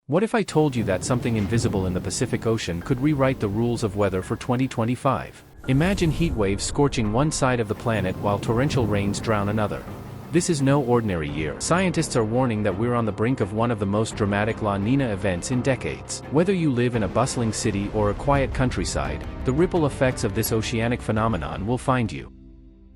What if I told you that something invisible in the Pacific Ocean could rewrite the rules of weather for 2025? Imagine heat waves scorching one side of the planet while torrential rains drown another. This is no ordinary year. Scientists are warning that we're on the brink of one of the most dramatic La Niña events in decades. Whether you live in a bustling city or a quiet countryside, the ripple effects of this oceanic phenomenon will find you.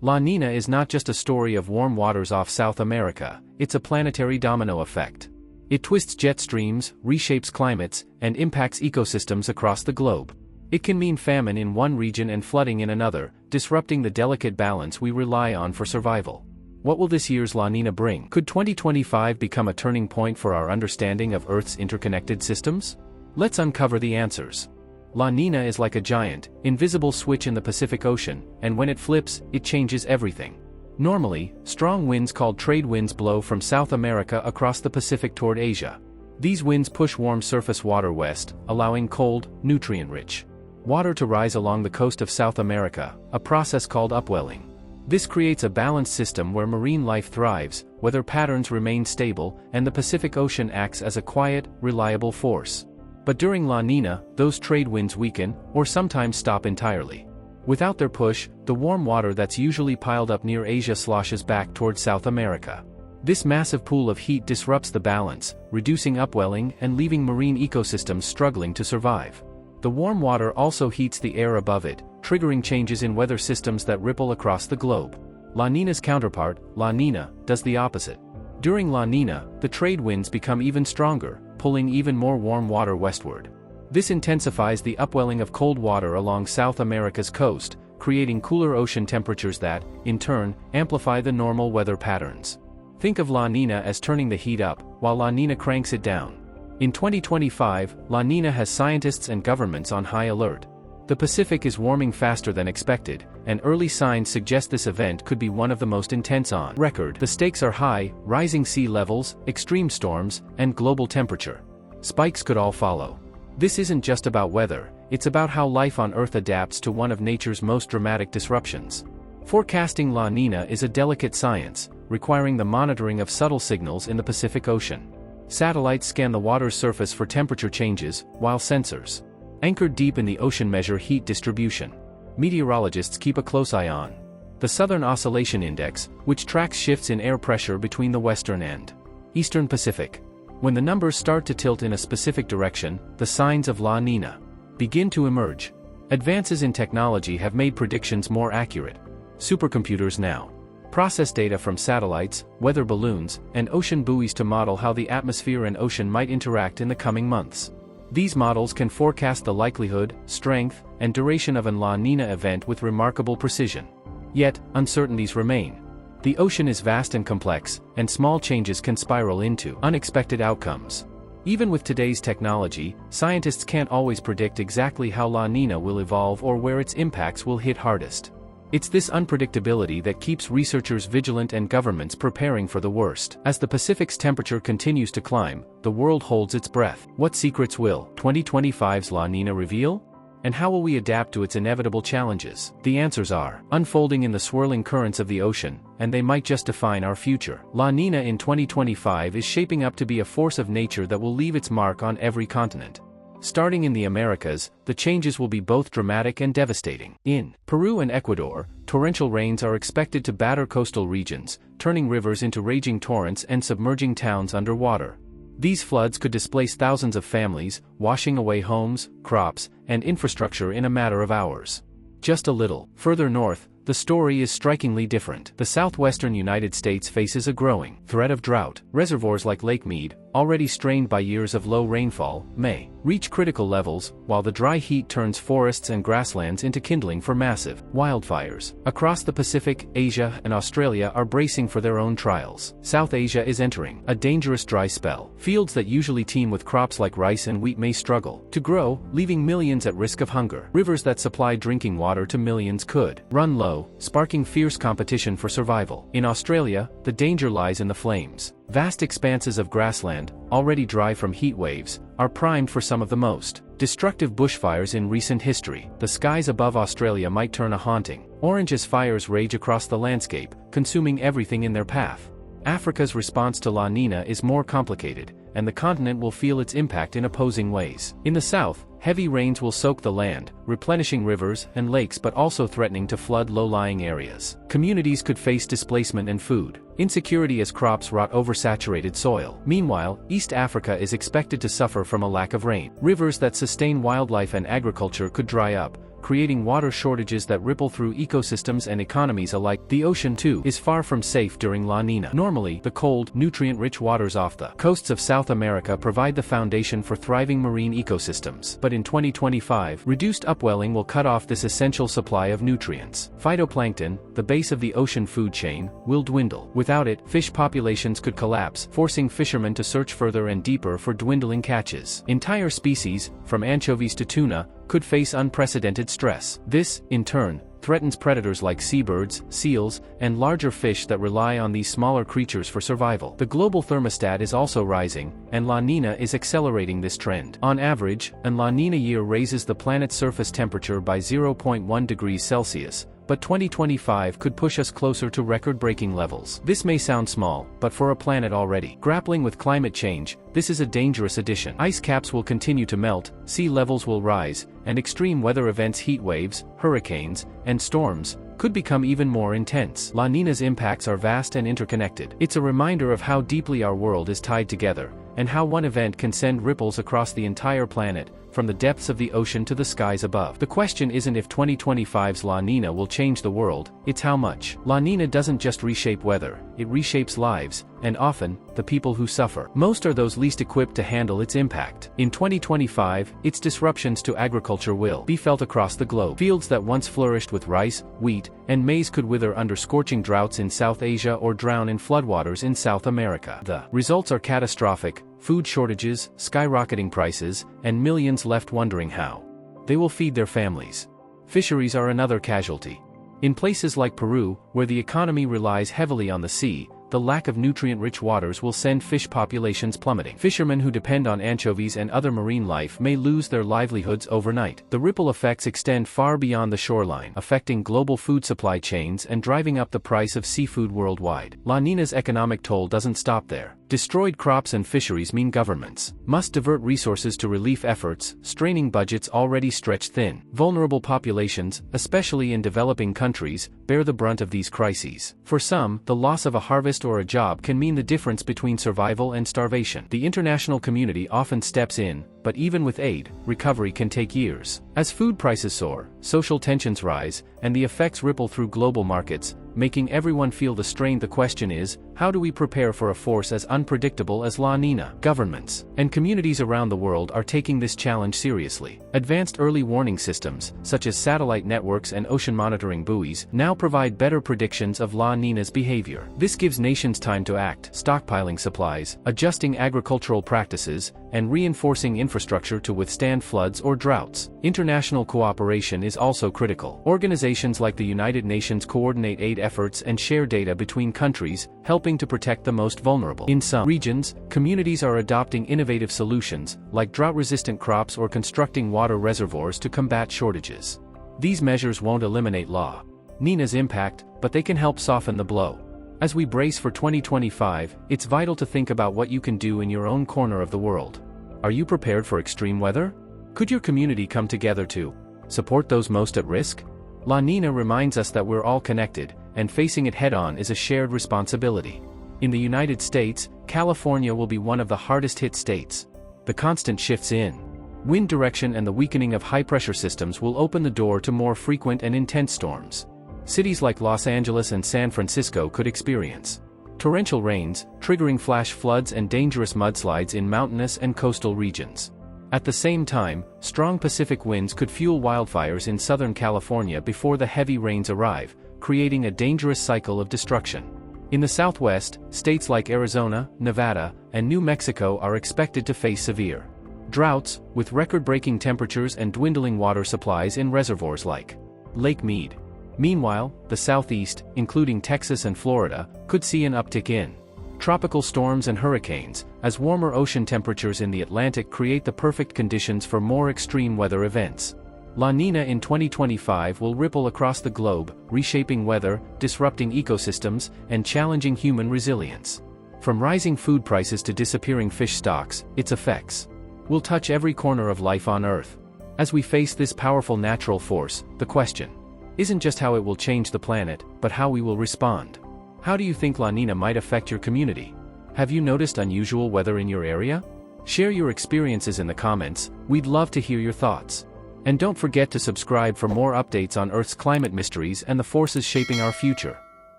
La Niña is not just a story of warm waters off South America, it's a planetary domino effect. It twists jet streams, reshapes climates, and impacts ecosystems across the globe. It can mean famine in one region and flooding in another, disrupting the delicate balance we rely on for survival. What will this year's La Niña bring? Could 2025 become a turning point for our understanding of Earth's interconnected systems? Let's uncover the answers. La Niña is like a giant, invisible switch in the Pacific Ocean, and when it flips, it changes everything. Normally, strong winds called trade winds blow from South America across the Pacific toward Asia. These winds push warm surface water west, allowing cold, nutrient-rich water to rise along the coast of South America, a process called upwelling. This creates a balanced system where marine life thrives, weather patterns remain stable, and the Pacific Ocean acts as a quiet, reliable force. But during La Niña, those trade winds weaken, or sometimes stop entirely. Without their push, the warm water that's usually piled up near Asia sloshes back toward South America. This massive pool of heat disrupts the balance, reducing upwelling and leaving marine ecosystems struggling to survive. The warm water also heats the air above it, triggering changes in weather systems that ripple across the globe. La Niña's counterpart, La Niña, does the opposite. During La Niña, the trade winds become even stronger, pulling even more warm water westward. This intensifies the upwelling of cold water along South America's coast, creating cooler ocean temperatures that, in turn, amplify the normal weather patterns. Think of La Niña as turning the heat up, while La Niña cranks it down. In 2025, La Niña has scientists and governments on high alert. The Pacific is warming faster than expected, and early signs suggest this event could be one of the most intense on record. The stakes are high: rising sea levels, extreme storms, and global temperature spikes could all follow. This isn't just about weather, it's about how life on Earth adapts to one of nature's most dramatic disruptions. Forecasting La Niña is a delicate science, requiring the monitoring of subtle signals in the Pacific Ocean. Satellites scan the water's surface for temperature changes, while sensors anchored deep in the ocean measure heat distribution. Meteorologists keep a close eye on the Southern Oscillation Index, which tracks shifts in air pressure between the western and eastern Pacific. When the numbers start to tilt in a specific direction, the signs of La Niña begin to emerge. Advances in technology have made predictions more accurate. Supercomputers now process data from satellites, weather balloons, and ocean buoys to model how the atmosphere and ocean might interact in the coming months. These models can forecast the likelihood, strength, and duration of an La Niña event with remarkable precision. Yet, uncertainties remain. The ocean is vast and complex, and small changes can spiral into unexpected outcomes. Even with today's technology, scientists can't always predict exactly how La Niña will evolve or where its impacts will hit hardest. It's this unpredictability that keeps researchers vigilant and governments preparing for the worst. As the Pacific's temperature continues to climb, the world holds its breath. What secrets will 2025's La Niña reveal? And how will we adapt to its inevitable challenges? The answers are unfolding in the swirling currents of the ocean, and they might just define our future. La Niña in 2025 is shaping up to be a force of nature that will leave its mark on every continent. Starting in the Americas, the changes will be both dramatic and devastating. In Peru and Ecuador, torrential rains are expected to batter coastal regions, turning rivers into raging torrents and submerging towns underwater. These floods could displace thousands of families, washing away homes, crops, and infrastructure in a matter of hours. Just a little further north, the story is strikingly different. The southwestern United States faces a growing threat of drought. Reservoirs like Lake Mead, already strained by years of low rainfall, may reach critical levels, while the dry heat turns forests and grasslands into kindling for massive wildfires. Across the Pacific, Asia and Australia are bracing for their own trials. South Asia is entering a dangerous dry spell. Fields that usually teem with crops like rice and wheat may struggle to grow, leaving millions at risk of hunger. Rivers that supply drinking water to millions could run low, sparking fierce competition for survival. In Australia, the danger lies in the flames. Vast expanses of grassland, already dry from heat waves, are primed for some of the most destructive bushfires in recent history. The skies above Australia might turn a haunting orange as fires rage across the landscape, consuming everything in their path. Africa's response to La Niña is more complicated, and the continent will feel its impact in opposing ways. In the south, heavy rains will soak the land, replenishing rivers and lakes but also threatening to flood low-lying areas. Communities could face displacement and food insecurity as crops rot oversaturated soil. Meanwhile, East Africa is expected to suffer from a lack of rain. Rivers that sustain wildlife and agriculture could dry up, creating water shortages that ripple through ecosystems and economies alike. The ocean, too, is far from safe during La Niña. Normally, the cold, nutrient-rich waters off the coasts of South America provide the foundation for thriving marine ecosystems. But in 2025, reduced upwelling will cut off this essential supply of nutrients. Phytoplankton, the base of the ocean food chain, will dwindle. Without it, fish populations could collapse, forcing fishermen to search further and deeper for dwindling catches. Entire species, from anchovies to tuna, could face unprecedented stress. This, in turn, threatens predators like seabirds, seals, and larger fish that rely on these smaller creatures for survival. The global thermostat is also rising, and La Niña is accelerating this trend. On average, a La Niña year raises the planet's surface temperature by 0.1 degrees Celsius, but 2025 could push us closer to record-breaking levels. This may sound small, but for a planet already grappling with climate change, this is a dangerous addition. Ice caps will continue to melt, sea levels will rise, and extreme weather events, heat waves, hurricanes, and storms, could become even more intense. La Niña's impacts are vast and interconnected. It's a reminder of how deeply our world is tied together, and how one event can send ripples across the entire planet, from the depths of the ocean to the skies above. The question isn't if 2025's La Niña will change the world, it's how much. La Niña doesn't just reshape weather, it reshapes lives, and often, the people who suffer most are those least equipped to handle its impact. In 2025, its disruptions to agriculture will be felt across the globe. Fields that once flourished with rice, wheat, and maize could wither under scorching droughts in South Asia or drown in floodwaters in South America. The results are catastrophic: food shortages, skyrocketing prices, and millions left wondering how they will feed their families. Fisheries are another casualty. In places like Peru, where the economy relies heavily on the sea, the lack of nutrient-rich waters will send fish populations plummeting. Fishermen who depend on anchovies and other marine life may lose their livelihoods overnight. The ripple effects extend far beyond the shoreline, affecting global food supply chains and driving up the price of seafood worldwide. La Niña's economic toll doesn't stop there. Destroyed crops and fisheries mean governments must divert resources to relief efforts, straining budgets already stretched thin. Vulnerable populations, especially in developing countries, bear the brunt of these crises. For some, the loss of a harvest or a job can mean the difference between survival and starvation. The international community often steps in, but even with aid, recovery can take years. As food prices soar, social tensions rise, and the effects ripple through global markets, making everyone feel the strain. The question is, how do we prepare for a force as unpredictable as La Niña? Governments and communities around the world are taking this challenge seriously. Advanced early warning systems, such as satellite networks and ocean monitoring buoys, now provide better predictions of La Niña's behavior. This gives nations time to act, stockpiling supplies, adjusting agricultural practices, and reinforcing infrastructure to withstand floods or droughts. International cooperation is also critical. Organizations like the United Nations coordinate aid efforts and share data between countries, helping to protect the most vulnerable. In some regions, communities are adopting innovative solutions, like drought-resistant crops or constructing water reservoirs to combat shortages. These measures won't eliminate La Niña's impact, but they can help soften the blow. As we brace for 2025, it's vital to think about what you can do in your own corner of the world. Are you prepared for extreme weather? Could your community come together to support those most at risk? La Niña reminds us that we're all connected, and facing it head-on is a shared responsibility. In the United States, California will be one of the hardest-hit states. The constant shifts in wind direction and the weakening of high-pressure systems will open the door to more frequent and intense storms. Cities like Los Angeles and San Francisco could experience torrential rains, triggering flash floods and dangerous mudslides in mountainous and coastal regions. At the same time, strong Pacific winds could fuel wildfires in Southern California before the heavy rains arrive, creating a dangerous cycle of destruction. In the Southwest, states like Arizona, Nevada, and New Mexico are expected to face severe droughts, with record-breaking temperatures and dwindling water supplies in reservoirs like Lake Mead. Meanwhile, the Southeast, including Texas and Florida, could see an uptick in tropical storms and hurricanes, as warmer ocean temperatures in the Atlantic create the perfect conditions for more extreme weather events. La Niña in 2025 will ripple across the globe, reshaping weather, disrupting ecosystems, and challenging human resilience. From rising food prices to disappearing fish stocks, its effects will touch every corner of life on Earth. As we face this powerful natural force, the question isn't just how it will change the planet, but how we will respond. How do you think La Niña might affect your community? Have you noticed unusual weather in your area? Share your experiences in the comments, we'd love to hear your thoughts. And don't forget to subscribe for more updates on Earth's climate mysteries and the forces shaping our future.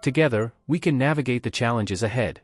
Together, we can navigate the challenges ahead.